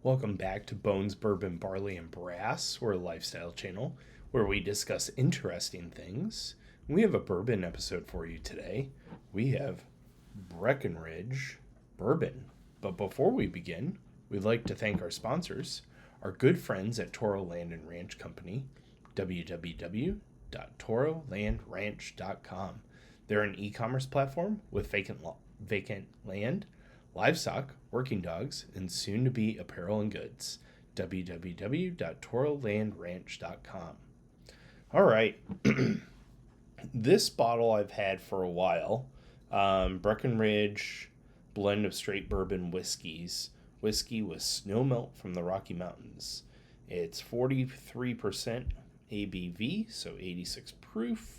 Welcome back to Bones, Bourbon, Barley, and Brass. We're a lifestyle channel where we discuss interesting things. We have a bourbon episode for you today. We have Breckenridge Bourbon. But before we begin, we'd like to thank our sponsors, our good friends at Toro Land and Ranch Company, www.torolandranch.com. They're an e-commerce platform with vacant land, livestock, working dogs, and soon-to-be apparel and goods. www.torolandranch.com. All right. This bottle I've had for a while. Breckenridge blend of straight bourbon whiskeys. Whiskey with snowmelt from the Rocky Mountains. It's 43% ABV, so 86 proof.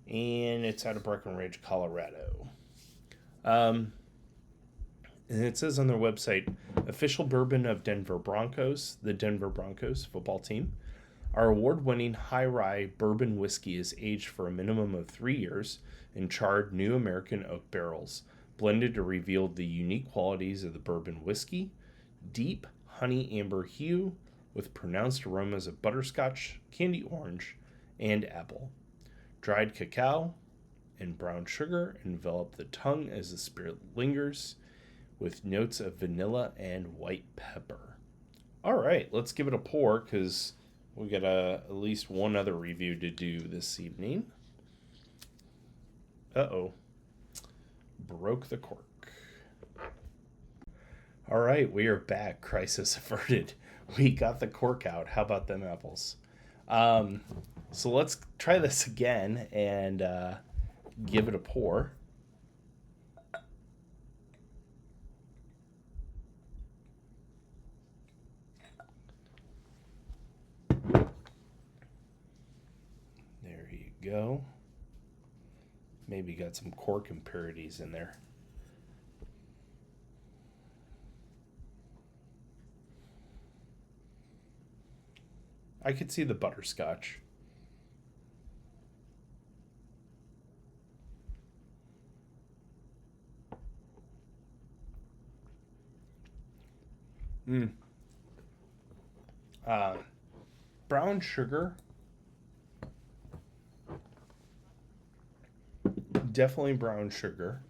And it's out of Breckenridge, Colorado. And it says on their website, official bourbon of Denver Broncos, the Denver Broncos football team. Our award-winning High-Rye bourbon whiskey is aged for a minimum of 3 years in charred new American oak barrels, blended to reveal the unique qualities of the bourbon whiskey, deep honey amber hue with pronounced aromas of butterscotch, candy orange, and apple. Dried cacao and brown sugar envelop the tongue as the spirit lingers, with notes of vanilla and white pepper. All right, let's give it a pour because we got at least one other review to do this evening. Uh-oh. Broke the cork. All right, we are back. Crisis averted. We got the cork out. How about them apples? So let's try this again and give it a pour. There you go. Maybe got some cork impurities in there. I could see the butterscotch. Brown sugar. Definitely brown sugar.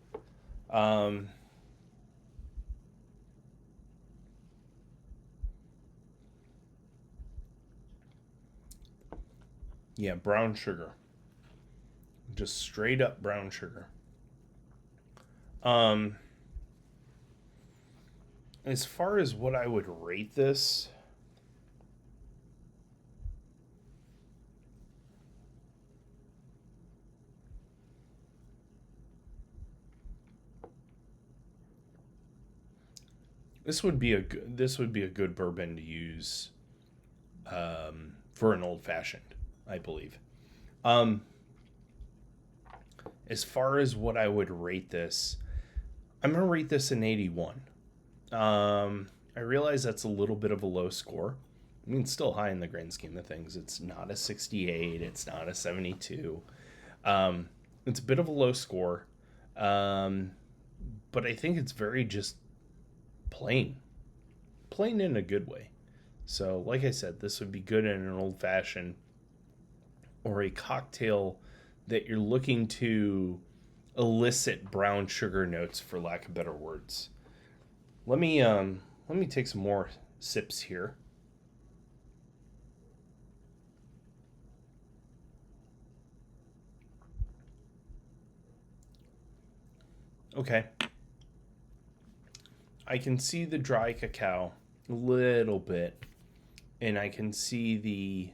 Yeah, brown sugar. Just straight up brown sugar. As far as what I would rate this, this would be a good bourbon to use for an old fashioned, I believe. As far as what I would rate this, I'm gonna rate this an 81. I realize that's a little bit of a low score. I mean, it's still high in the grand scheme of things. It's not a 68. It's not a 72. It's a bit of a low score. But I think it's very just plain. Plain in a good way. So, like I said, this would be good in an old-fashioned or a cocktail that you're looking to elicit brown sugar notes, for lack of better words. Let me take some more sips here. Okay. I can see the dry cacao a little bit, and I can see the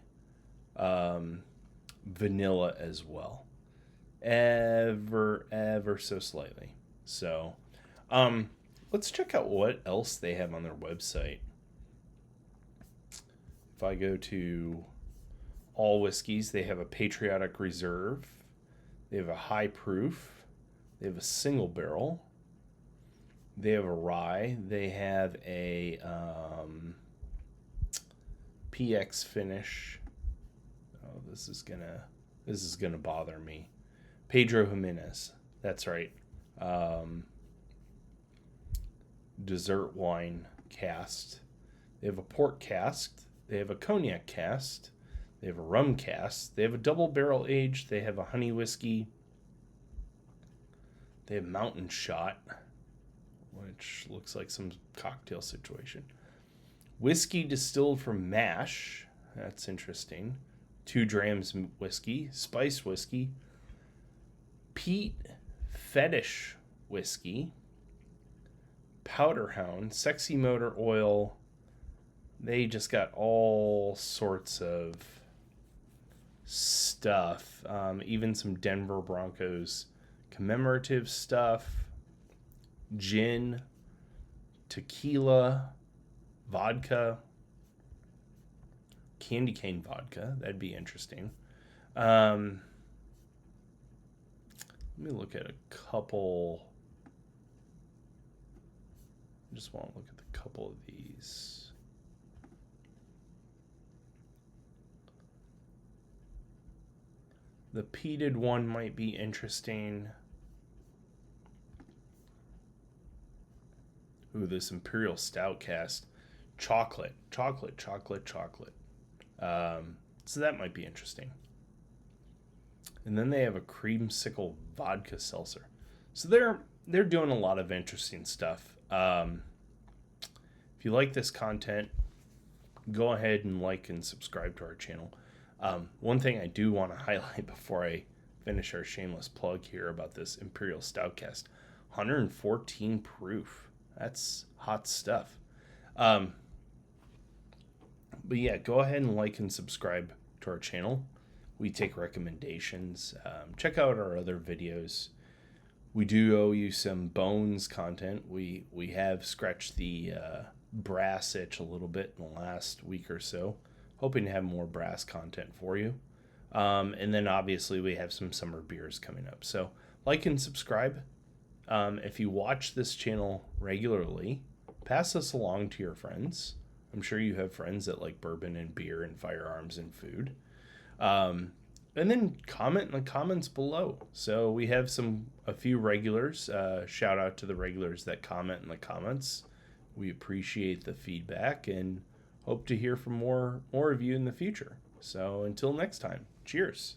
vanilla as well, ever so slightly. So, let's check out what else they have on their website. If I go to all whiskeys, they have a patriotic reserve, they have a high proof, they have a single barrel, they have a rye, they have a PX finish. Oh, this is gonna bother me. Pedro Jimenez. That's right. Dessert wine cast. They have a port cask. They have a cognac cask. They have a rum cask. They have a double barrel aged. They have a honey whiskey. They have mountain shot, which looks like some cocktail situation. Whiskey distilled from mash. That's interesting. 2 drams whiskey. Spice whiskey. Peat fetish whiskey. Powder hound. Sexy motor oil. They just got all sorts of stuff. Even some Denver Broncos commemorative stuff. Gin. Tequila. Vodka. Candy cane vodka. That'd be interesting. Let me look at a couple. I just want to look at a couple of these. The peated one might be interesting. Ooh, this Imperial Stout cast. Chocolate. So that might be interesting. And then they have a creamsicle vodka seltzer. So they're doing a lot of interesting stuff. If you like this content, go ahead and like and subscribe to our channel. One thing I do want to highlight before I finish our shameless plug here about this Imperial Stout cast. 114 proof. That's hot stuff. But yeah, go ahead and like and subscribe to our channel. We take recommendations. Check out our other videos. We do owe you some bones content. We have scratched the brass itch a little bit in the last week or so. Hoping to have more brass content for you. And then obviously we have some summer beers coming up. So like and subscribe. If you watch this channel regularly, pass us along to your friends. I'm sure you have friends that like bourbon and beer and firearms and food. And then comment in the comments below. So we have a few regulars. Shout out to the regulars that comment in the comments. We appreciate the feedback and hope to hear from more of you in the future. So until next time, cheers.